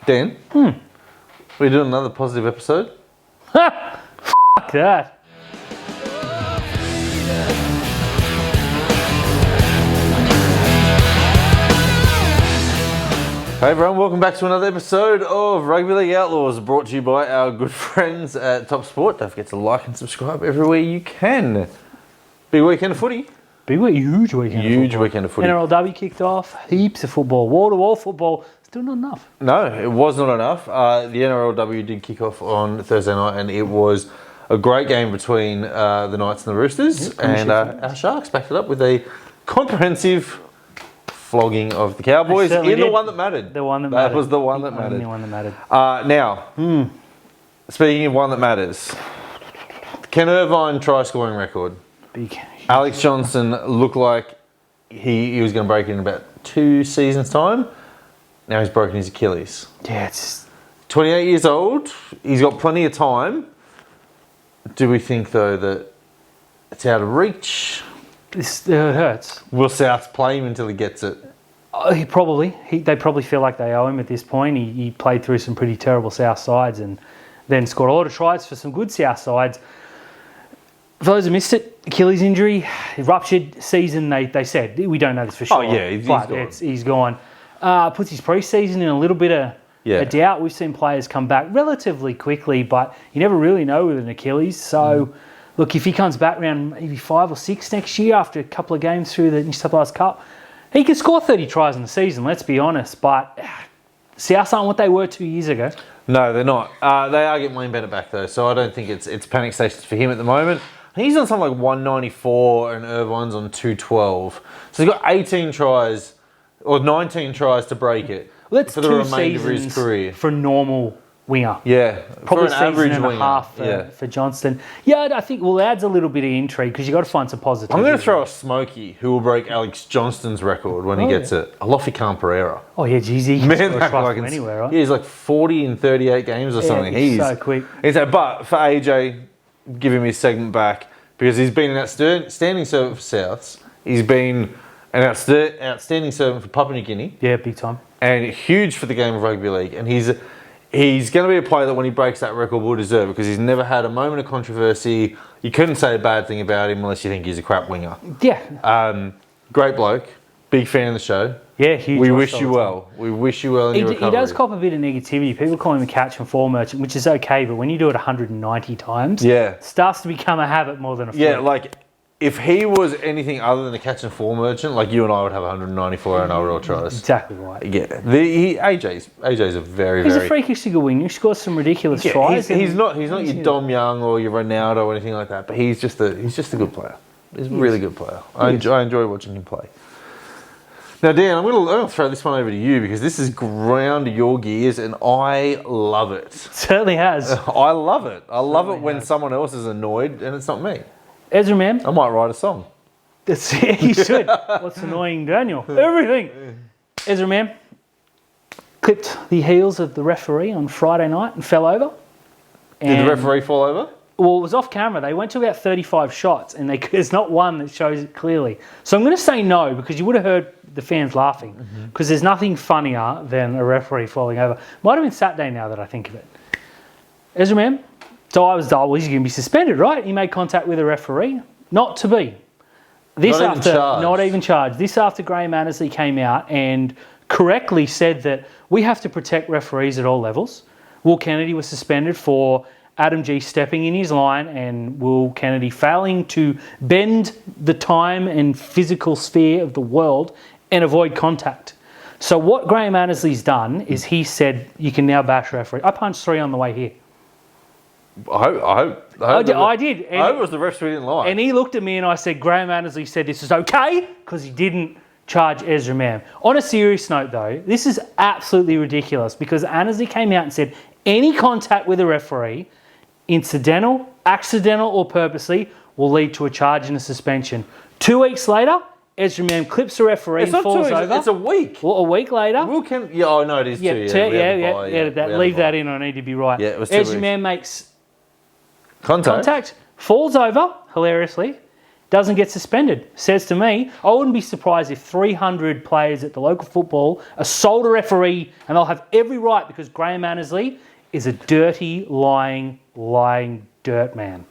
Dan, we're doing another positive episode. Fuck that. Hey everyone, welcome back to another episode of Rugby League Outlaws, brought to you by our good friends at Top Sport. Don't forget to like and subscribe everywhere you can. Big weekend of footy. Huge weekend of footy. NRLW kicked off, heaps of football, wall-to-wall football. Still not enough. No, it was not enough. The NRLW did kick off on Thursday night, and it was a great game between the Knights and the Roosters. And our Sharks backed it up with a comprehensive flogging of the Cowboys in the one that mattered. The one that mattered. That was the one that mattered. The one that mattered. Now, speaking of one that matters, Ken Irvine try scoring record. Big. Alex Johnston looked like he was going to break it in about 2 seasons' time. Now he's broken his Achilles. Yeah, it's 28 years old. He's got plenty of time. Do we think, though, that it's out of reach? it hurts. Will South play him until he gets it? They probably feel like they owe him at this point. He played through some pretty terrible South sides and then scored a lot of tries for some good South sides. For those who missed it, Achilles injury, ruptured season, they said. We don't know this for sure. Oh, yeah, he's gone. He's gone. Puts his pre-season in a little bit of a doubt. We've seen players come back relatively quickly, but you never really know with an Achilles. So, look, if he comes back around maybe 5 or 6 next year after a couple of games through the New South Wales Cup, he could score 30 tries in the season, let's be honest. But South aren't what they were 2 years ago. No, they're not. They are getting Wayne Bennett back, though, so I don't think it's panic stations for him at the moment. He's on something like 194 and Irvine's on 212. So he's got 18 tries, or 19 tries to break it for the remainder of his career. For a normal winger. Yeah, Probably for an average season and winger. a half for Johnston. Yeah, I think, it adds a little bit of intrigue because you've got to find some positivity. I'm going to throw a smoky who will break Alex Johnston's record when he gets it. Alofi Khan-Pereira. Oh, yeah, geez, he can score a try from anywhere, right? Yeah, he's like 40 in 38 games or something. He's so quick. But for AJ, give him his segment back because he's been an outstanding servant for Souths. He's been an outstanding servant for Papua New Guinea. Yeah, big time. And huge for the game of rugby league. And he's going to be a player that when he breaks that record will deserve it because he's never had a moment of controversy. You couldn't say a bad thing about him unless you think he's a crap winger. Yeah. Great bloke. Big fan of the show. Yeah, huge. We wish you well. We wish you well in your recovery. He does cop a bit of negativity. People call him a catch and fall merchant, which is okay, but when you do it 190 times, it starts to become a habit more than a fluke. Yeah, like if he was anything other than a catch and fall merchant, like you and I would have 194 NRL tries. Exactly right. Yeah. AJ's a very, He's a freakishly good winger. He scores some ridiculous tries. He's not your Dom Young or your Ronaldo or anything like that, but he's just a good player. He's a really good player. I enjoy watching him play. Now, Dan, I'm going to throw this one over to you because this has ground your gears and I love it. Certainly has. I love it. I love it when someone else is annoyed and it's not me. Ezra Man. I might write a song. You should. What's annoying Daniel? Everything. Ezra Man clipped the heels of the referee on Friday night and fell over. Did the referee fall over? Well, it was off camera. They went to about 35 shots and there's not one that shows it clearly. So I'm going to say no because you would have heard the fans laughing because there's nothing funnier than a referee falling over. Might have been Saturday now that I think of it. Ezra Man. So I was told, he's going to be suspended, right? He made contact with a referee. Not to be. Not even charged. This after Graham Annesley came out and correctly said that we have to protect referees at all levels. Will Kennedy was suspended for Adam G stepping in his line and Will Kennedy failing to bend the time and physical sphere of the world and avoid contact. So what Graham Annesley's done is he said you can now bash referee. I punched 3 on the way here. I did. I hope it was the referee didn't lie. And he looked at me and I said, Graham Annesley said this is okay because he didn't charge Ezra Mam. On a serious note though, this is absolutely ridiculous because Annesley came out and said any contact with a referee, incidental, accidental or purposely, will lead to a charge and a suspension. 2 weeks later, Ezra Mam clips the referee and falls over. It's a week. Well, a week later. It is 2. Leave that in. I need to be right. Yeah, it was 2 Ezra weeks. Mam makes contact, falls over, hilariously, doesn't get suspended. Says to me, I wouldn't be surprised if 300 players at the local football assault a referee, and they'll have every right because Graham Annesley is a dirty, lying dirt man.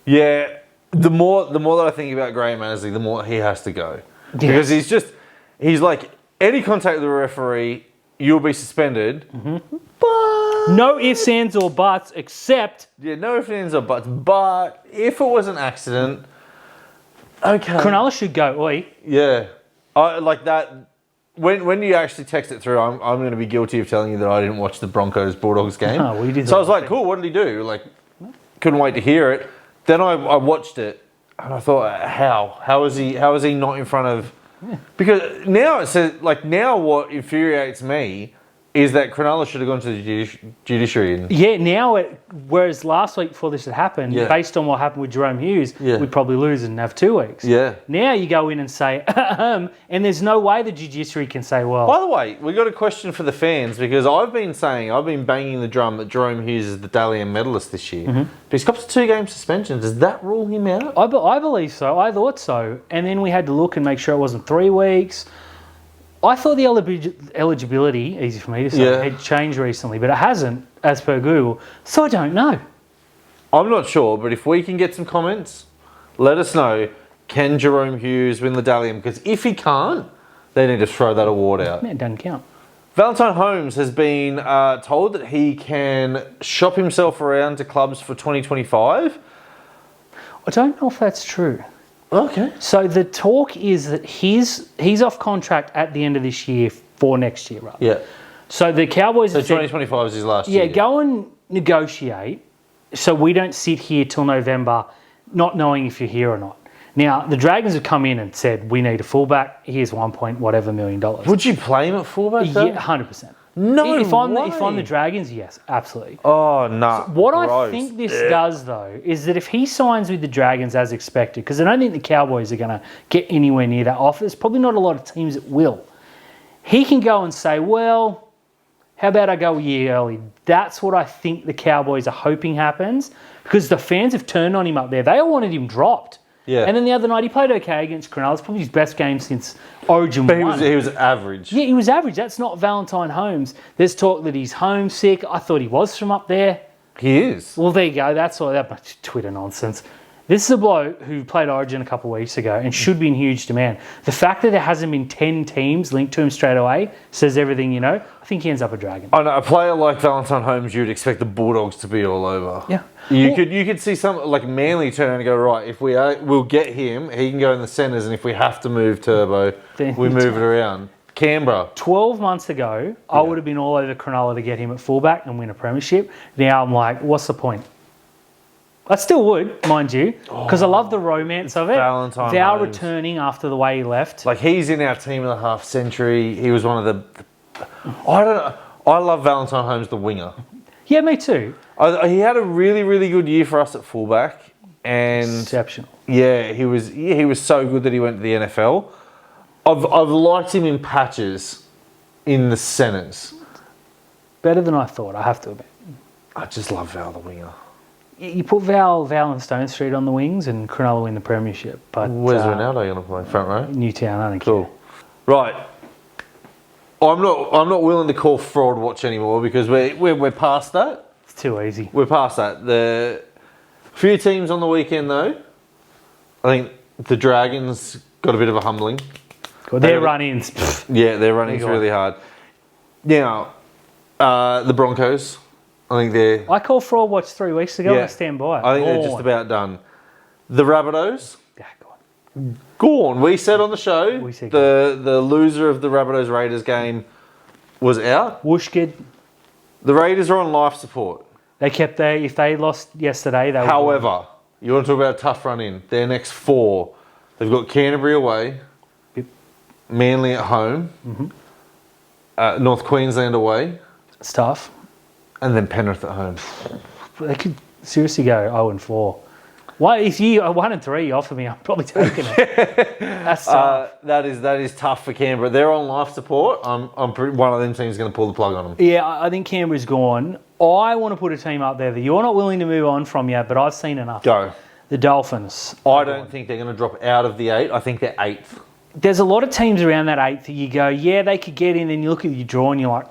Yeah, the more that I think about Graham Annesley, the more he has to go. Because he's like, any contact with the referee, you'll be suspended. But No ifs, ands, or buts, except... Yeah, no ifs, ands, or buts. But if it was an accident, okay. Cronulla should go, oi. Yeah. I like that. When you actually text it through, I'm going to be guilty of telling you that I didn't watch the Broncos-Bulldogs game. Oh, well, you did so I was like, cool, what did he do? Like, couldn't wait to hear it. Then I watched it, and I thought, how is he not in front of... Yeah. Because now it says, like, now what infuriates me is that Cronulla should have gone to the judiciary. And yeah, now whereas last week before this had happened, based on what happened with Jerome Hughes, we'd probably lose and have 2 weeks. Yeah. Now you go in and say, and there's no way the judiciary can say, well... By the way, we got a question for the fans, because I've been banging the drum that Jerome Hughes is the Dally M medalist this year. But he's got 2 game suspension. Does that rule him out? I believe so. I thought so. And then we had to look and make sure it wasn't 3 weeks. I thought the eligibility, easy for me to say, had changed recently, but it hasn't, as per Google. So I don't know. I'm not sure, but if we can get some comments, let us know, can Jerome Hughes win the Dally M? Because if he can't, they need to throw that award out. Man, it doesn't count. Valentine Holmes has been told that he can shop himself around to clubs for 2025. I don't know if that's true. Okay. So the talk is that he's off contract at the end of this year for next year, right? Yeah. So the Cowboys... So 2025 is his last year. Yeah, go and negotiate so we don't sit here till November not knowing if you're here or not. Now, the Dragons have come in and said, we need a fullback. Here's $1 million. Would you play him at fullback, though? Yeah, 100%. No if I'm way. the Dragons, yes, absolutely. Oh, no. So what I think this does, though, is that if he signs with the Dragons as expected, because I don't think the Cowboys are going to get anywhere near that offer. There's probably not a lot of teams that will. He can go and say, well, how about I go a year early? That's what I think the Cowboys are hoping happens, because the fans have turned on him up there. They all wanted him dropped. Yeah. And then the other night he played okay against Cronulla. It's probably his best game since Origin 1. But he was average. Yeah, he was average. That's not Valentine Holmes. There's talk that he's homesick. I thought he was from up there. He is. Well, there you go. That's all that much Twitter nonsense. This is a bloke who played Origin a couple of weeks ago and should be in huge demand. The fact that there hasn't been 10 teams linked to him straight away says everything you know. I think he ends up a Dragon. I know, a player like Valentine Holmes, you'd expect the Bulldogs to be all over. Yeah. You could see some, like Manly turn around and go, right, if we'll get him, he can go in the centres, and if we have to move Turbo, we move it around. Canberra. 12 months ago, I would have been all over Cronulla to get him at fullback and win a premiership. Now I'm like, what's the point? I still would, mind you, because I love the romance of it. Valentine Val Holmes. returning after the way he left. Like, he's in our team of the half century. He was one of the I don't know. I love Valentine Holmes, the winger. Yeah, me too. He had a really, really good year for us at fullback, and Exceptional. Yeah, he was so good that he went to the NFL. I've liked him in patches in the centres. Better than I thought, I have to admit. I just love Val, the winger. You put Val and Stone Street on the wings and Cronulla win the premiership. But where's Ronaldo going to play? Front row? Newtown, I don't care. Right. I'm not willing to call fraud watch anymore, because we're past that. It's too easy. We're past that. The few teams on the weekend, though, I think the Dragons got a bit of a humbling. God, their run-ins. Yeah, their run-ins really hard. Now, the Broncos, I think they're... I called fraud watch 3 weeks ago and I stand by it. I think they're just about done. The Rabbitohs... Yeah, God. Gone. We said on the show, the loser of the Rabbitohs-Raiders game was out. Wooshkid. The Raiders are on life support. If they lost yesterday, they would. However, you want to talk about a tough run in. Their next 4, they've got Canterbury away, Manly at home, North Queensland away. It's tough. And then Penrith at home. They could seriously go 0-4. Why, if you are 1 and 3, you offer me, I'm probably taking it. That's tough. That is tough for Canberra. They're on life support. One of them teams is going to pull the plug on them. Yeah, I think Canberra's gone. I want to put a team up there that you're not willing to move on from yet, but I've seen enough. Go. The Dolphins. I don't think they're going to drop out of the 8. I think they're 8th. There's a lot of teams around that 8th that you go, yeah, they could get in, then you look at your draw and you're like,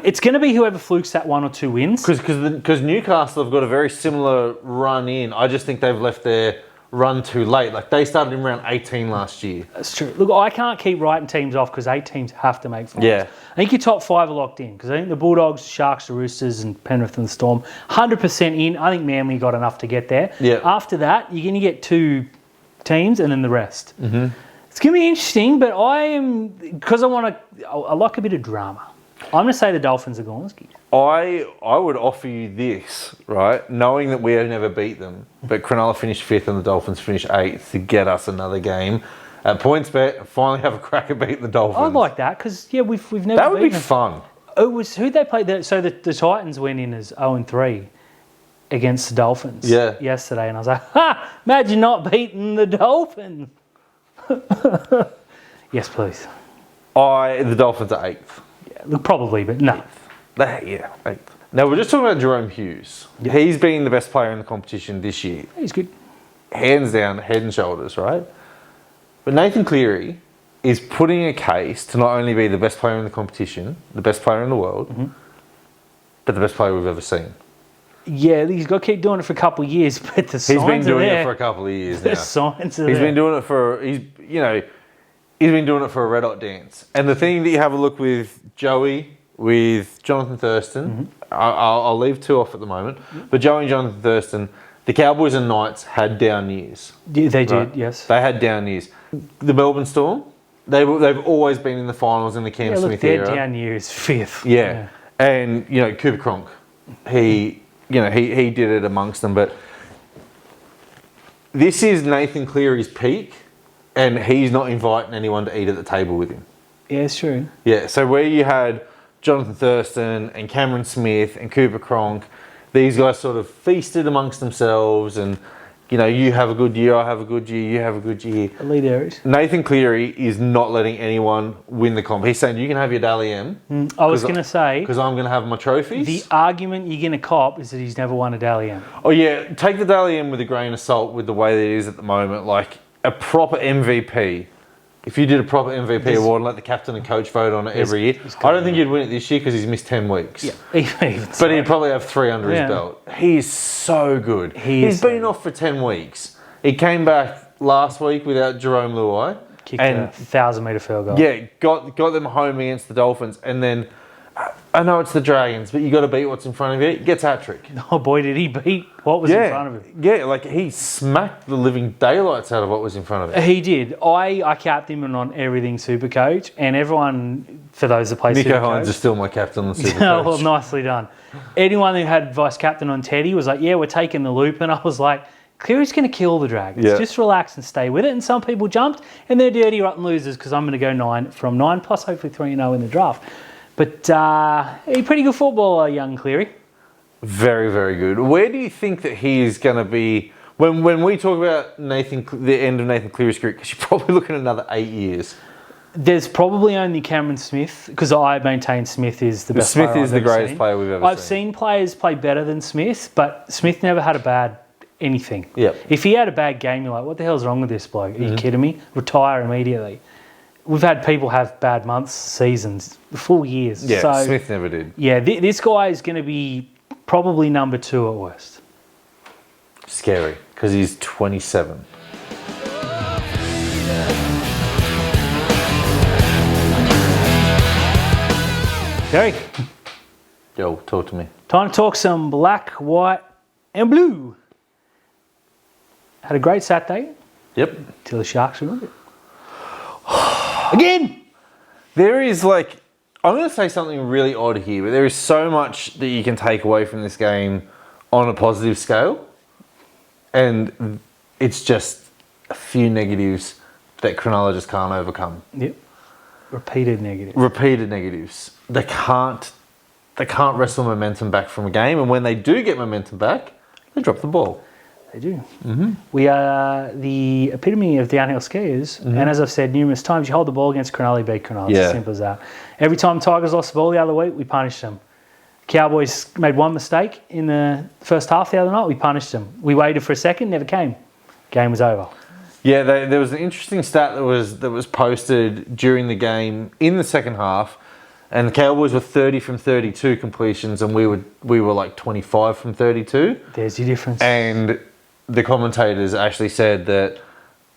it's going to be whoever flukes that 1 or 2 wins. Because Newcastle have got a very similar run in. I just think they've left their run too late. Like, they started in round 18 last year. That's true. Look, I can't keep writing teams off because 8 teams have to make finals. Yeah. I think your top 5 are locked in because I think the Bulldogs, Sharks, the Roosters and Penrith and the Storm, 100% in. I think Manly got enough to get there. Yeah. After that, you're going to get 2 teams and then the rest. Mm-hmm. It's going to be interesting, but I like a bit of drama. I'm going to say the Dolphins are Gorski. I would offer you this, right? Knowing that we have never beat them, but Cronulla finished 5th and the Dolphins finished 8th to get us another game at PointsBet and finally have a crack at beating the Dolphins. I'd like that because, yeah, we've never That would beaten be them. fun. It was who they played. So the Titans went in as 0-3 against the Dolphins yesterday. And I was like, imagine not beating the Dolphins. Yes, please. The Dolphins are 8th. Look, probably, but no. 8th. Now, we're just talking about Jerome Hughes. Yeah. He's been the best player in the competition this year. He's good. Hands down, head and shoulders, right? But Nathan Cleary is putting a case to not only be the best player in the competition, the best player in the world, but the best player we've ever seen. Yeah, he's got to keep doing it for a couple of years, but the signs are there. He's been doing it for a couple of years now. The signs are He's there. been doing it for, he's been doing it for a red hot dance. And the thing that you have a look with Joey, with Jonathan Thurston, I'll leave 2 off at the moment, but Joey and Jonathan Thurston, the Cowboys and Knights had down years. Yeah, they did, right? yes. They had down years. The Melbourne Storm, they've always been in the finals in the Cam Smith era. Their down year is 5th. Yeah. And, Cooper Cronk, he did it amongst them, but this is Nathan Cleary's peak, and he's not inviting anyone to eat at the table with him. Yeah, it's true. Yeah, so where you had Jonathan Thurston and Cameron Smith and Cooper Cronk, these guys sort of feasted amongst themselves and, you have a good year, I have a good year, you have a good year. Elite areas. Nathan Cleary is not letting anyone win the comp. He's saying, you can have your Dally M. I was going to say... Because I'm going to have my trophies. The argument you're going to cop is that he's never won a Dally M. Oh, yeah. Take the Dally M with a grain of salt with the way that it is at the moment. Like, a proper MVP... If you did a proper MVP award and let the captain and coach vote on it every year, I don't think you'd win it this year because he's missed 10 weeks. Yeah, but he'd probably have 3 under his belt. He is so good. He's been off for 10 weeks. He came back last week without Jerome Luai. Kicked a 1,000-metre field goal. Yeah, got them home against the Dolphins. And then, I know it's the Dragons, but you got to beat what's in front of you. He gets hat-trick. Oh boy, did he beat what was in front of him. Yeah, like he smacked the living daylights out of what was in front of him. He did. I capped him on everything Supercoach, and everyone, for those that play Nico Supercoach... Hines is still my captain on Supercoach. Well, nicely done. Anyone who had vice-captain on Teddy was like, yeah, we're taking the loop, and I was like, Cleary's going to kill the Dragons. Yeah. Just relax and stay with it. And some people jumped, and they're dirty rotten losers because I'm going to go 9 from 9, plus hopefully 3-0 in the draft. But he's a pretty good footballer, young Cleary. Very, very good. Where do you think that he is going to be when we talk about the end of Nathan Cleary's career? Because you're probably looking at another 8 years. There's probably only Cameron Smith, because I maintain Smith is the best player Smith is the greatest player we've ever seen. I've seen players play better than Smith, but Smith never had a bad anything. Yep. If he had a bad game, you're like, what the hell's wrong with this bloke? Are you kidding me? Retire immediately. We've had people have bad months, seasons, full years. Yeah, so, Smith never did. Yeah, this guy is going to be probably number 2 at worst. Scary, because he's 27. Gary. Yo, talk to me. Time to talk some black, white and blue. Had a great Saturday. Yep. Till the Sharks won it. Again! There is I'm going to say something really odd here, but there is so much that you can take away from this game on a positive scale. And it's just a few negatives that Cronulla just can't overcome. Yep. Repeated negatives. Repeated negatives. They can't wrestle momentum back from a game, and when they do get momentum back, they drop the ball. They do. Mm-hmm. We are the epitome of downhill skiers, and as I've said numerous times, you hold the ball against Cronulla, beat Cronulla. It's as simple as that. Every time Tigers lost the ball the other week, we punished them. Cowboys made one mistake in the first half the other night. We punished them. We waited for a second, never came. Game was over. Yeah, there was an interesting stat that was posted during the game in the second half, and the Cowboys were 30 from 32 completions, and we were like 25 from 32. There's your difference. And the commentators actually said that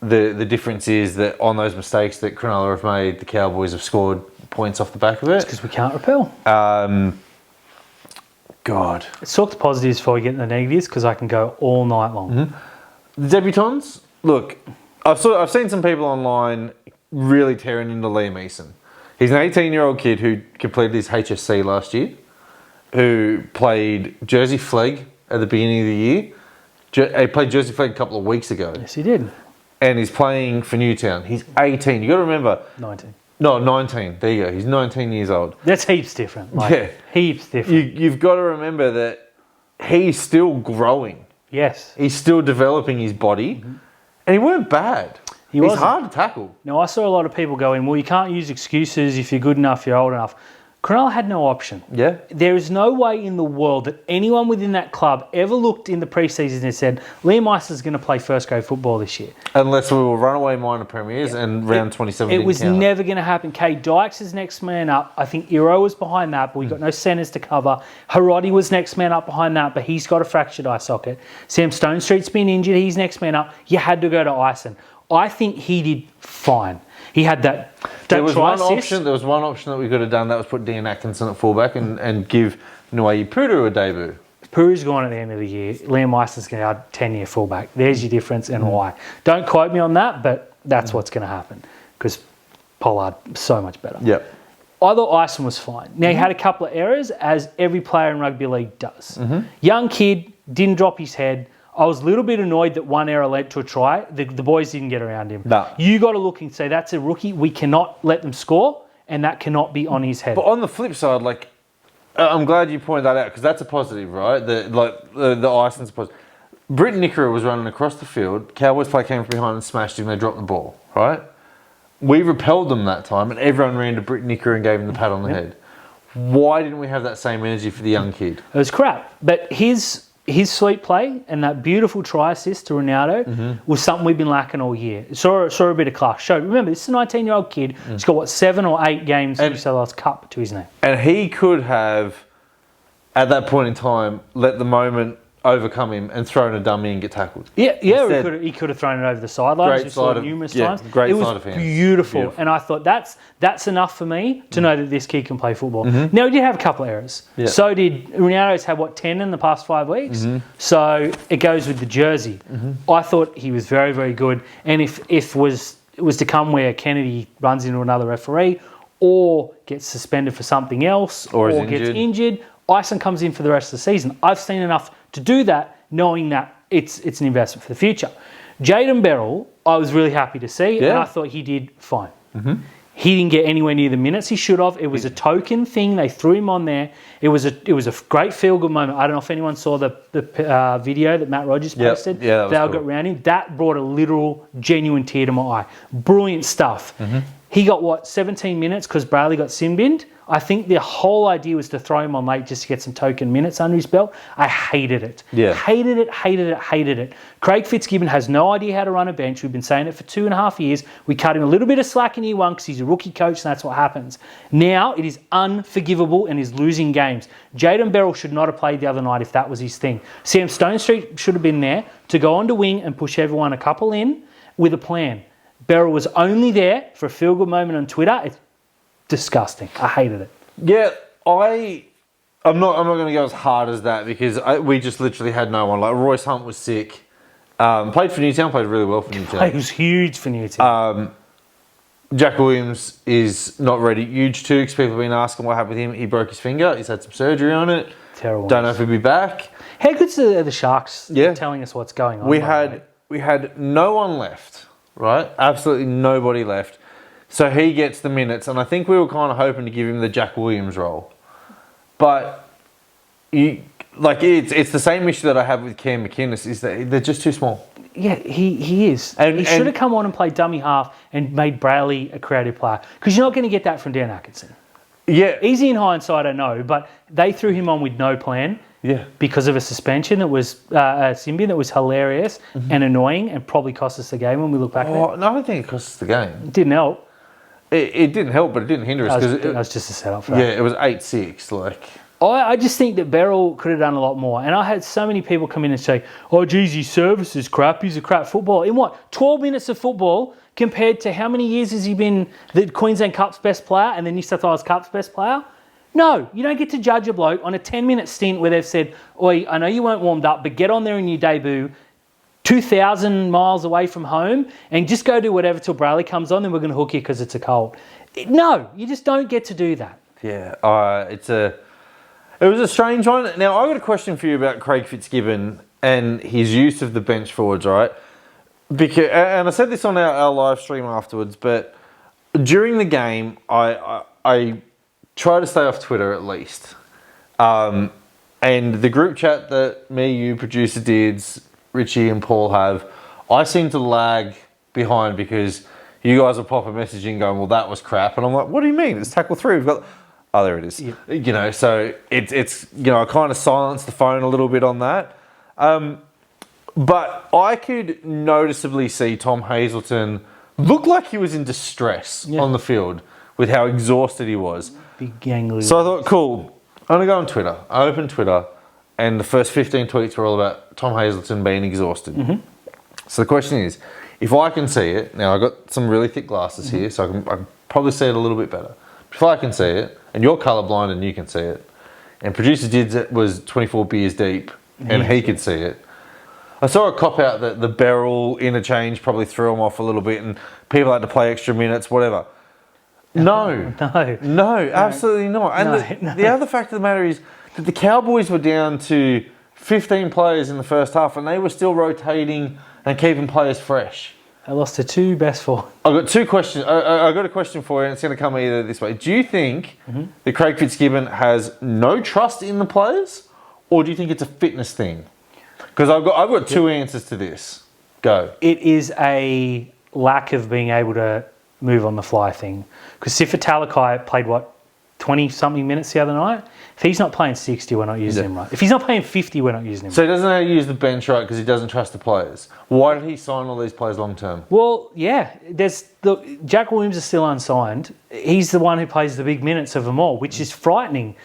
the difference is that on those mistakes that Cronulla have made, the Cowboys have scored points off the back of it. It's because we can't repel. God. Let's talk the positives before we get into the negatives, because I can go all night long. Mm-hmm. The debutants, look, I've seen some people online really tearing into Liam Eason. He's an 18-year-old kid who completed his HSC last year, who played Jersey Flegg at the beginning of the year. He played Jersey Flegg a couple of weeks ago. Yes, he did. And he's playing for Newtown. He's 18. You got to remember. 19. No, 19. There you go. He's 19 years old. That's heaps different. Heaps different. You've got to remember that he's still growing. Yes. He's still developing his body. Mm-hmm. And he weren't bad. He's hard to tackle. Now, I saw a lot of people going, well, you can't use excuses if you're good enough, you're old enough. Cronulla had no option. Yeah. There is no way in the world that anyone within that club ever looked in the preseason and said, Liam Eison's going to play first grade football this year. Unless we were runaway minor premiers and round 27 It was never going to happen. Kay Dykes is next man up. I think Iro was behind that, but we got no centres to cover. Harodi was next man up behind that, but he's got a fractured eye socket. Sam Stonestreet's been injured. He's next man up. You had to go to Ison. I think he did fine. He had that there was try one assist. option. There was one option that we could have done. That was put Dean Atkinson at fullback and give Nuayi Puru a debut. Puru's gone at the end of the year. Liam Eison's going to have a 10-year fullback. There's your difference and why. Don't quote me on that, but that's what's going to happen because Pollard so much better. Yep. I thought Ison was fine. Now, he had a couple of errors, as every player in rugby league does. Young kid, didn't drop his head. I was a little bit annoyed that one error led to a try. The boys didn't get around him. No. You got to look and say, that's a rookie. We cannot let them score, and that cannot be on his head. But on the flip side, like, I'm glad you pointed that out because that's a positive, right? The Ison's positive. Britton Nickera was running across the field. Cowboys player came from behind and smashed him. They dropped the ball, right? We repelled them that time, and everyone ran to Britton Nickera and gave him the pat on the head. Why didn't we have that same energy for the young kid? It was crap. But his sweet play and that beautiful try assist to Ronaldo was something we've been lacking all year. Saw a bit of class. Remember, this is a 19-year-old kid. He's got, 7 or 8 games in the New South Wales Cup to his name. And he could have, at that point in time, let the moment overcome him and thrown a dummy and get tackled. Yeah, Instead, he could have thrown it over the sidelines. We saw it numerous times. Great it was side of hands. beautiful. And I thought that's enough for me to know that this kid can play football. Now, he did have a couple of errors. Yeah. So did Ronaldo's had 10 in the past 5 weeks. So it goes with the jersey. I thought he was very, very good. And if it was to come where Kennedy runs into another referee or gets suspended for something else or gets injured, Ison comes in for the rest of the season. I've seen enough to do that, knowing that it's an investment for the future. Jayden Berrell, I was really happy to see, and I thought he did fine. He didn't get anywhere near the minutes he should have. It was a token thing. They threw him on there. It was a great feel-good moment. I don't know if anyone saw the video that Matt Rogers posted. Yeah, that was cool. Got around him. That brought a literal, genuine tear to my eye. Brilliant stuff. He got, 17 minutes because Bradley got sin-binned. I think the whole idea was to throw him on late just to get some token minutes under his belt. I hated it. Yeah. Hated it. Craig Fitzgibbon has no idea how to run a bench. We've been saying it for 2.5 years. We cut him a little bit of slack in year 1 because he's a rookie coach and that's what happens. Now it is unforgivable and he's losing games. Jayden Berrell should not have played the other night if that was his thing. Sam Stonestreet should have been there to go onto wing and push everyone a couple in with a plan. Berrell was only there for a feel-good moment on Twitter. It's disgusting. I hated it. Yeah, I'm not going to go as hard as that because we just literally had no one. Like Royce Hunt was sick. Played for Newtown. Played really well for Newtown. He was huge for Newtown. Jack Williams is not ready. Huge too, because people have been asking what happened with him. He broke his finger. He's had some surgery on it. Terrible. Don't know if he'll be back. How good's the Sharks telling us what's going on? We had no one left, right? Absolutely nobody left. So he gets the minutes, and I think we were kind of hoping to give him the Jack Williams role. But it's the same issue that I have with Cam McInnes, is that they're just too small. Yeah, he is. And he should have come on and played dummy half and made Brayley a creative player. Because you're not going to get that from Dan Atkinson. Yeah. Easy in hindsight, I know, but they threw him on with no plan. Yeah. Because of a suspension that was a Symbian that was hilarious and annoying and probably cost us the game when we look back at it. No, I don't think it cost us the game. It didn't help. It didn't help, but it didn't hinder us. That was just a setup for Yeah, it was 8-6. Like, I just think that Beryl could have done a lot more. And I had so many people come in and say, oh, geez, his service is crap. He's a crap footballer. In what? 12 minutes of football compared to how many years has he been the Queensland Cup's best player and the New South Wales Cup's best player? No, you don't get to judge a bloke on a 10-minute stint where they've said, oi, I know you weren't warmed up, but get on there in your debut 2,000 miles away from home and just go do whatever till Bradley comes on, then we're going to hook you because it's a cold. No, you just don't get to do that. yeah, it was a strange one. Now, I've got a question for you about Craig Fitzgibbon and his use of the bench forwards, right? Because, and I said this on our live stream afterwards, but during the game, I try to stay off Twitter at least. And the group chat that me, you, producer Dids, Richie and Paul have, I seem to lag behind because you guys will pop a message in going, well, that was crap. And I'm like, what do you mean? It's tackle 3. We've got... Oh, there it is. Yeah. You know, so it's I kind of silenced the phone a little bit on that. But I could noticeably see Tom Hazelton look like he was in distress on the field with how exhausted he was. Big gangly. So I thought, cool, I'm going to go on Twitter. I opened Twitter and the first 15 tweets were all about Tom Hazelton being exhausted. Mm-hmm. So the question is, if I can see it, now I've got some really thick glasses here, so I can probably see it a little bit better. If I can see it, and you're colourblind and you can see it, and producer was 24 beers deep and he could see it, I saw a cop out that the Beryl interchange probably threw him off a little bit and people had to play extra minutes, whatever. No, absolutely not. And the other fact of the matter is that the Cowboys were down to 15 players in the first half and they were still rotating and keeping players fresh. I lost to 2 best forwards. I've got 2 questions. I've got a question for you and it's going to come either this way. Do you think that Craig Fitzgibbon has no trust in the players or do you think it's a fitness thing? Because I've got 2 answers to this. Go. It is a lack of being able to move on the fly thing. Because Sifa Talakai played, 20-something minutes the other night? If he's not playing 60, we're not using him right. If he's not playing 50, we're not using him. So he doesn't know how to use the bench right because he doesn't trust the players. Why did he sign all these players long term? Well, yeah. Jack Williams is still unsigned. He's the one who plays the big minutes of them all, which is frightening.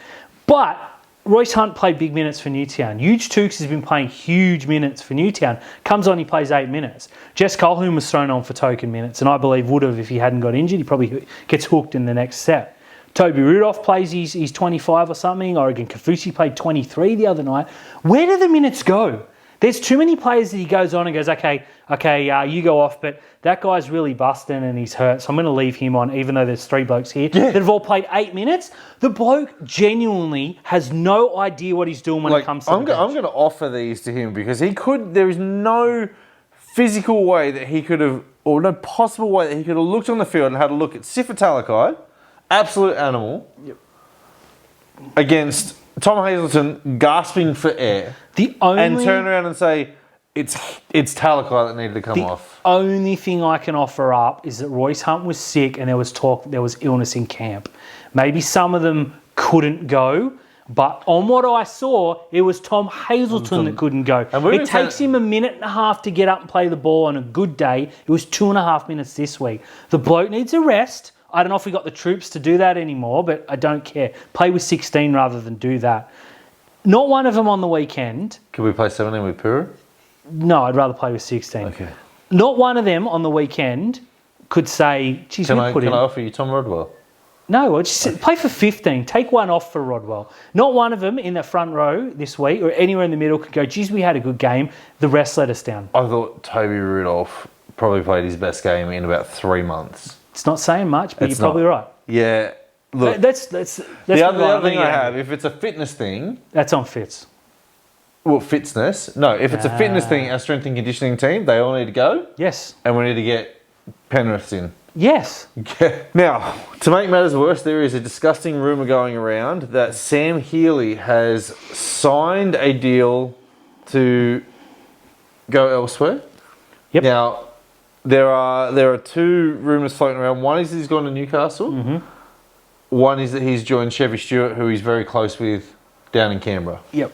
But Royce Hunt played big minutes for Newtown. Huge Tukes has been playing huge minutes for Newtown. Comes on, he plays 8 minutes. Jess Colquhoun was thrown on for token minutes, and I believe would have if he hadn't got injured. He probably gets hooked in the next set. Toby Rudolph plays he's 25 or something. Oregon Kafusi played 23 the other night. Where do the minutes go? There's too many players that he goes on and goes, okay, you go off, but that guy's really busting and he's hurt, so I'm going to leave him on, even though there's 3 blokes here that have all played 8 minutes. The bloke genuinely has no idea what he's doing when it comes to the bench. I'm going to offer these to him because there is no physical way that he could have, or no possible way that he could have looked on the field and had a look at Sifa Talakai, absolute animal, against Tom Hazelton gasping for air, and turn around and say, it's Talakai that needed to come off. The only thing I can offer up is that Royce Hunt was sick and there was illness in camp. Maybe some of them couldn't go, but on what I saw, it was Tom Hazelton that couldn't go. It takes him a minute and a half to get up and play the ball on a good day. It was 2.5 minutes this week. The bloke needs a rest. I don't know if we got the troops to do that anymore, but I don't care. Play with 16 rather than do that. Not one of them on the weekend. Could we play 17 with Pura? No, I'd rather play with 16. Okay. Not one of them on the weekend could say, geez, Can I offer you Tom Rodwell? No, I'll just play for 15. Take one off for Rodwell. Not one of them in the front row this week or anywhere in the middle could go, geez, we had a good game. The rest let us down. I thought Toby Rudolph probably played his best game in about 3 months. It's not saying much, but you're probably right. Yeah. Look, that's the other thing I have, if it's a fitness thing... That's on Fitz. Well, fitness. No, if it's a fitness thing, our strength and conditioning team, they all need to go. Yes. And we need to get Penrith in. Yes. Yeah. Now, to make matters worse, there is a disgusting rumour going around that Sam Healey has signed a deal to go elsewhere. Yep. One is that he's joined Chevy Stewart, who he's very close with down in Canberra. Yep.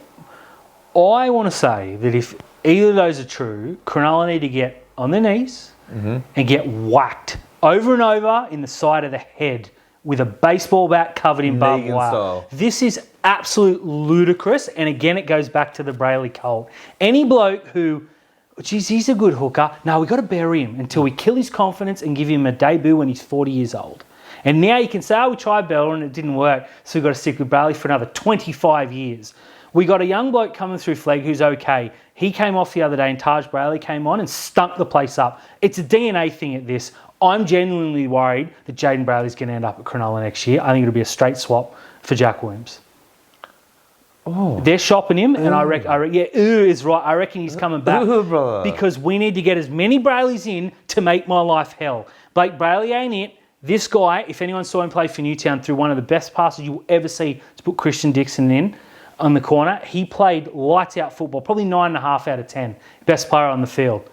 I want to say that if either of those are true, Cronulla need to get on their knees and get whacked over and over in the side of the head with a baseball bat covered in barbed Negan wire. style. This is absolute ludicrous, and again, it goes back to the Brayley cult. Any bloke who, geez, he's a good hooker. No, we've got to bury him until we kill his confidence and give him a debut when he's 40 years old. And now you can say, oh, we tried Bell and it didn't work, so we've got to stick with Brayley for another 25 years. We got a young bloke coming through Flegg who's okay. He came off the other day and Taj Brayley came on and stunk the place up. It's a DNA thing at this. I'm genuinely worried that Jaden Brayley's going to end up at Cronulla next year. I think it'll be a straight swap for Jack Williams. Oh. They're shopping him, and I reckon is right. I reckon he's coming back because we need to get as many Brayleys in to make my life hell. Blake Brayley ain't it. This guy, if anyone saw him play for Newtown, through one of the best passes you'll ever see to put Christian Dixon in on the corner, he played lights out football, probably 9.5 out of 10, best player on the field.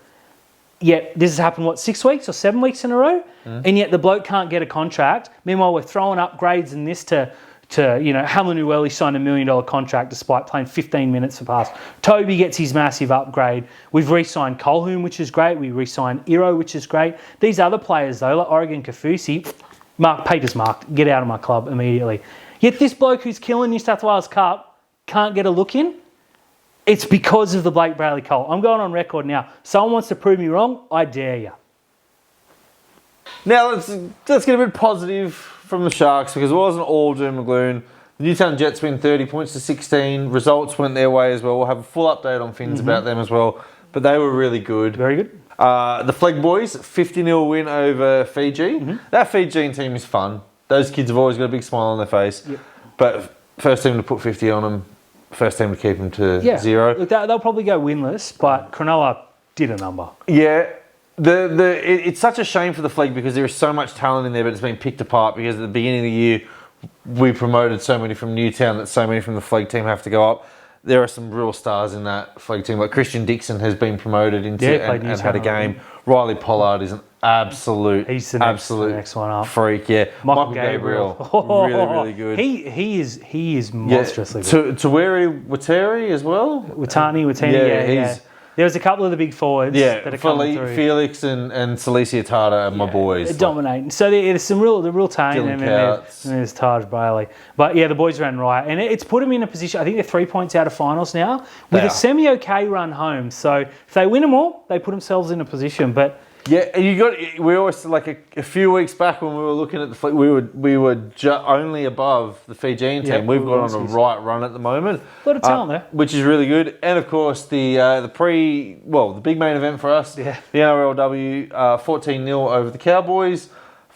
Yet this has happened, 6 weeks or 7 weeks in a row, and yet the bloke can't get a contract. Meanwhile, we're throwing upgrades in this to Hamlin Ueli signed $1 million contract despite playing 15 minutes for pass. Toby gets his massive upgrade. We've re-signed Colhoun, which is great. We re-signed Iro, which is great. These other players, though, like Oregon Kafusi, papers marked, get out of my club immediately. Yet this bloke who's killing New South Wales Cup can't get a look in. It's because of the Blake Brayley cult. I'm going on record now. Someone wants to prove me wrong, I dare you. Now, let's get a bit positive from the Sharks because it wasn't all doom and gloom. The Newtown Jets win 30 points to 16. Results went their way as well. We'll have a full update on Finns about them as well. But they were really good. Very good. The Flegg boys, 50-0 win over Fiji. That Fijian team is fun. Those kids have always got a big smile on their face. Yep. But first team to put 50 on them, first team to keep them to 0. Look, they'll probably go winless, but Cronulla did a number. Yeah. It's such a shame for the Flegg because there is so much talent in there, but it's been picked apart because at the beginning of the year we promoted so many from Newtown that so many from the Flegg team have to go up. There are some real stars in that Flegg team. Like Christian Dixon has been promoted into and had a game. Riley Pollard is an absolute next one up. Freak. Yeah, Michael Gabriel, really, really good. He is monstrously good. Taweri Wateri as well. Watani, yeah. There was a couple of the big forwards that are coming through. Felix and Celicia Tata are my boys. They're dominating. So there's some real talent. And there's Taj Brayley. But yeah, the boys ran right. And it's put them in a position, I think they're 3 points out of finals now, with a semi-okay run home. So if they win them all, they put themselves in a position. But yeah, we always, like a few weeks back when we were looking at the Flegg, we were only above the Fijian team. We've got on a right run at the moment. A lot of talent there. Which is really good. And of course, the big main event for us, the NRLW, 14-0 over the Cowboys,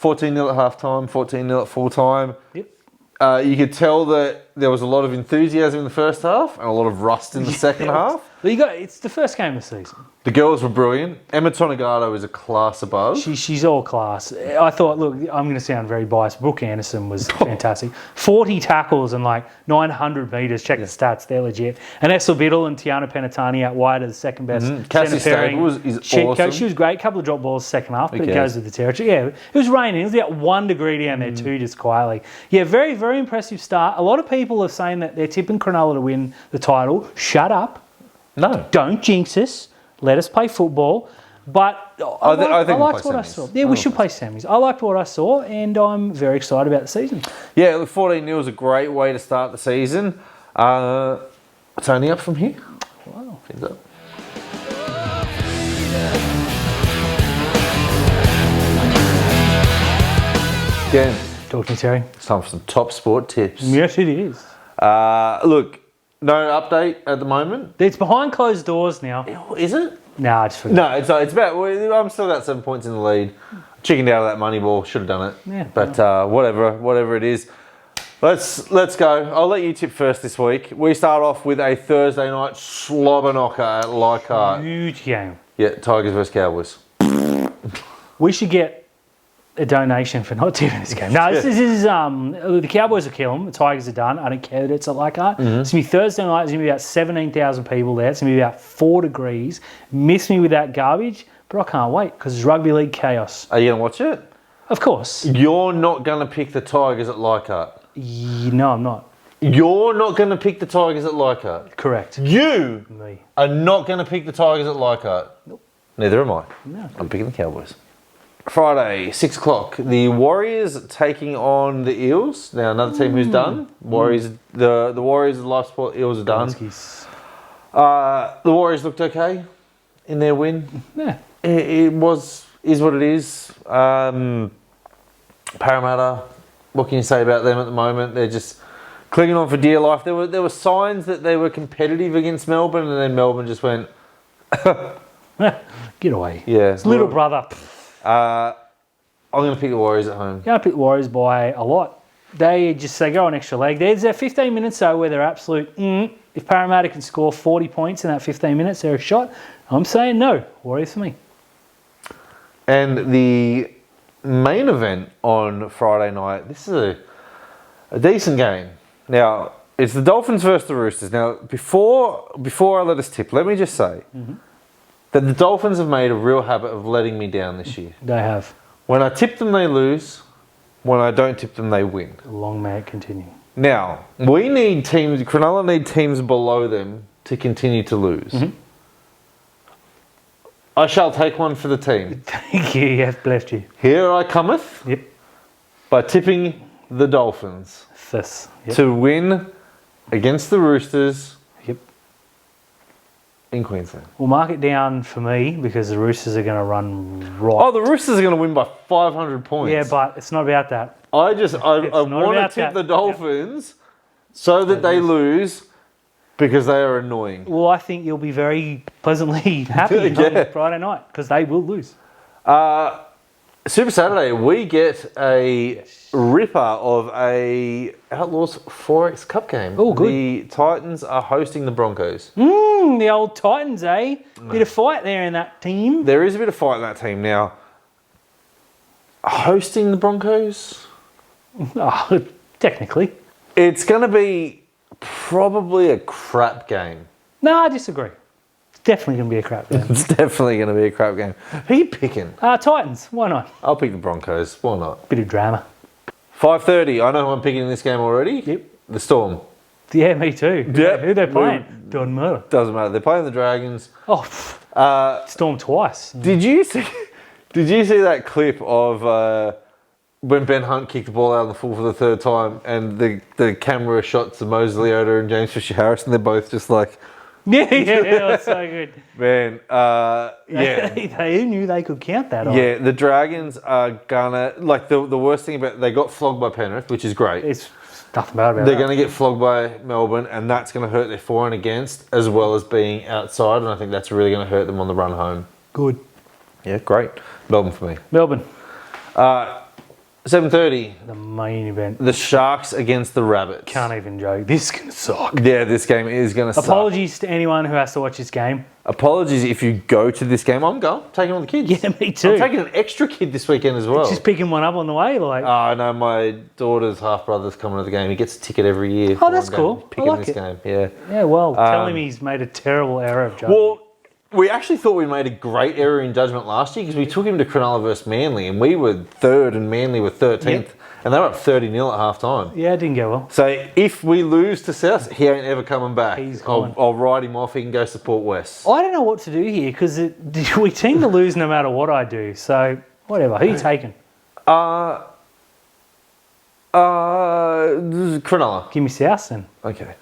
14-0 at halftime, 14-0 at full time. Yep. You could tell that there was a lot of enthusiasm in the first half and a lot of rust in the second half. Well, it's the first game of the season. The girls were brilliant. Emma Tonegado is a class above. She's all class. I thought, look, I'm going to sound very biased. Brooke Anderson was fantastic. 40 tackles and 900 metres. Check the stats, they're legit. And Essel Biddle and Tiana Penatani out wide are the second best. Cassie Staples is awesome. She was great. Couple of drop balls second half, but it goes with the territory. Yeah, it was raining. It was about 1 degree down there too, just quietly. Yeah, very, very impressive start. A lot of people are saying that they're tipping Cronulla to win the title. Shut up. No. Don't jinx us. Let us play football. But I liked what I saw. Yeah, we should play semis. I liked what I saw, and I'm very excited about the season. Yeah, look, 14-0 is a great way to start the season. It's only up from here. Wow. Fins up. Again. Talk to me, Terry. It's time for some top sport tips. Yes, it is. Look, no update at the moment. It's behind closed doors now. Is it? No, I just forgot. No, it's about. I'm still got 7 points in the lead. Chickened out of that money ball. Should have done it. Yeah. But whatever it is. Let's go. I'll let you tip first this week. We start off with a Thursday night slobber knocker at Leichhardt. Huge game. Yeah, Tigers versus Cowboys. We should get a donation for not tipping this game. No, this is the Cowboys will kill them. The Tigers are done. I don't care that it's at Leichhardt. It's going to be Thursday night. There's going to be about 17,000 people there. It's going to be about 4 degrees. Miss me with that garbage, but I can't wait because it's rugby league chaos. Are you going to watch it? Of course. You're not going to pick the Tigers at Leichhardt. No, I'm not. You're not going to pick the Tigers at Leichhardt. Correct. You Me. are not going to pick the Tigers at Leichhardt. Nope. Neither am I. No. I'm picking the Cowboys. Friday, 6 o'clock. The Warriors taking on the Eels. Now, another team who's done. Warriors, the Warriors, the Life Sport Eels are done. The Warriors looked okay in their win. Yeah. It is what it is. Parramatta, what can you say about them at the moment? They're just clinging on for dear life. There were signs that they were competitive against Melbourne, and then Melbourne just went, Get away. yeah. It's little brother. I'm going to pick the Warriors at home. Going to pick the Warriors by a lot. They go on extra leg. There's 15 minutes though where they're absolute. If Parramatta can score 40 points in that 15 minutes, they're a shot. I'm saying no. Warriors for me. And the main event on Friday night, this is a decent game. Now, it's the Dolphins versus the Roosters. Now, before I let us tip, let me just say that the Dolphins have made a real habit of letting me down this year. They have. When I tip them, they lose. When I don't tip them, they win. Long may it continue. Now, we need teams, Cronulla need teams below them to continue to lose. I shall take one for the team. Thank you. Yes, blessed you. Here I cometh. Yep. By tipping the Dolphins This. Yep. to win against the Roosters Yep. in Queensland. We'll mark it down for me because the Roosters are going to run right. Oh, the Roosters are going to win by 500 points. Yeah, but it's not about that. I want about to tip that. the Dolphins so that they lose because they are annoying. Well, I think you'll be very pleasantly happy on Friday night because they will lose. Super Saturday, we get a ripper of a Outlaws 4X Cup game. Oh, good. The Titans are hosting the Broncos. The old Titans, eh? Bit of fight there in that team. There is a bit of fight in that team now. Hosting the Broncos? Oh, technically. It's going to be probably a crap game. No, I disagree. It's definitely going to be a crap game. It's definitely going to be a crap game. Who are you picking? Titans, why not? I'll pick the Broncos. Why not? Bit of drama. 5:30. I know who I'm picking in this game already. Yep. The Storm. Yeah, me too. Yep. Who they're playing? Doesn't matter. Doesn't matter. They're playing the Dragons. Storm twice. Did you see that clip of when Ben Hunt kicked the ball out on the full for the third time and the camera shots of Moses Leota and James Fisher-Harris and they're both just like... Yeah, it was so good. Man, yeah. They knew they could count that on. Yeah, the Dragons are gonna... Like, the worst thing about... They got flogged by Penrith, which is great. It's nothing bad about They're that. going to get flogged by Melbourne, and that's going to hurt their for and against, as well as being outside, and I think that's really going to hurt them on the run home. Good. Yeah, great. Melbourne for me. Melbourne. 7:30. The main event. The Sharks against the Rabbits. Can't even joke. This can suck. Yeah, this game is going to suck. Apologies to anyone who has to watch this game. Apologies if you go to this game. I'm going. Taking all the kids. Yeah, me too. I'm taking an extra kid this weekend as well. Just picking one up on the way, like. Oh, no, my daughter's half-brother's coming to the game. He gets a ticket every year. Oh, that's cool. Picking I like this it. game, yeah. Yeah, well, tell him he's made a terrible error of judgment. Well, we actually thought we made a great error in judgment last year because we took him to Cronulla versus Manly and we were third and Manly were 13th. Yep. And they were up 30-0 at half-time. Yeah, it didn't go well. So if we lose to South, he ain't ever coming back. He's gone. I'll write him off. He can go support West. I don't know what to do here because we tend to lose no matter what I do. So, whatever. Who are you taking? Cronulla. Give me South then. Okay.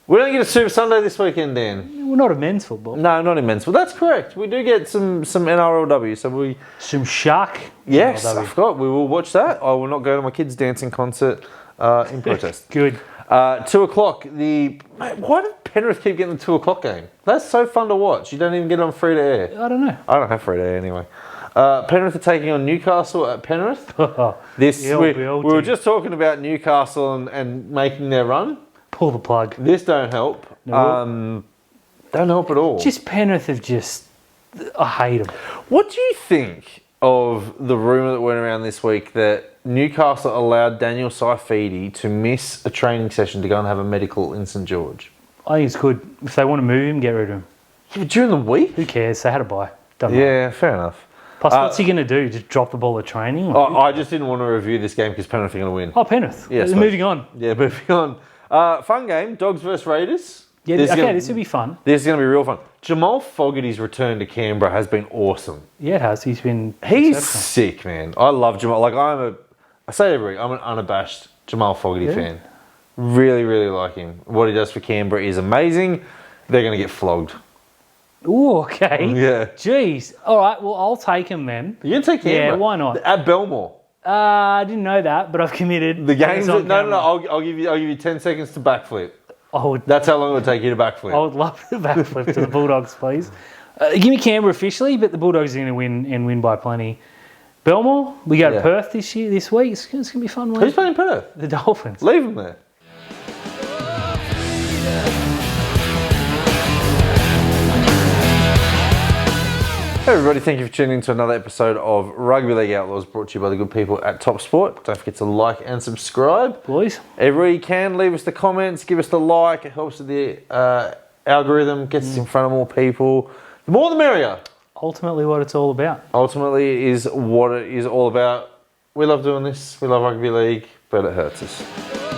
We don't get a Super Sunday this weekend, Dan. We're not a men's football. No, not immense. Well, that's correct. We do get some NRLW. So we... Some shark. Yes, NRLW. I forgot. We will watch that. I will not go to my kids' dancing concert in protest. Good. 2 o'clock. Mate, why did Penrith keep getting the 2 o'clock game? That's so fun to watch. You don't even get it on free to air. I don't know. I don't have free to air anyway. Penrith are taking on Newcastle at Penrith. We were just talking about Newcastle and making their run. Pull the plug. This don't help. No. Don't help at all. Just Penrith have just... I hate them. What do you think of the rumour that went around this week that Newcastle allowed Daniel Saifidi to miss a training session to go and have a medical in St George? I think it's good. If they want to move him, get rid of him. Yeah, but during the week? Who cares? They had a buy. Don't matter. Yeah, fair enough. Plus, what's he going to do? Just drop the ball at training? I just didn't want to review this game because Penrith are going to win. Oh, Penrith. Yeah, moving on. Yeah, moving on. Fun game, Dogs versus Raiders. Yeah, this would be fun. This is going to be real fun. Jamal Fogarty's return to Canberra has been awesome. Yeah, it has. He's He's sick, man. I love Jamal. Like, I say every week, I'm an unabashed Jamal Fogarty fan. Really, really like him. What he does for Canberra is amazing. They're going to get flogged. Ooh, okay. Yeah. Jeez. All right, well, I'll take him then. You can take Canberra. Yeah, why not? At Belmore. I didn't know that, but I've committed. The game's no. I'll give you 10 seconds to backflip. That's how long it would take you to backflip. I would love to backflip to the Bulldogs, please. Give me Canberra officially, but the Bulldogs are going to win and win by plenty. Belmore, we go to Perth this week. It's going to be fun. Week. Who's playing Perth? The Dolphins. Leave them there. Hey everybody, thank you for tuning in to another episode of Rugby League Outlaws, brought to you by the good people at Top Sport. Don't forget to like and subscribe. Boys. Everywhere you can, leave us the comments, give us the like. It helps with the algorithm, gets us in front of more people. The more the merrier. Ultimately what it's all about. Ultimately it is what it is all about. We love doing this. We love Rugby League, but it hurts us.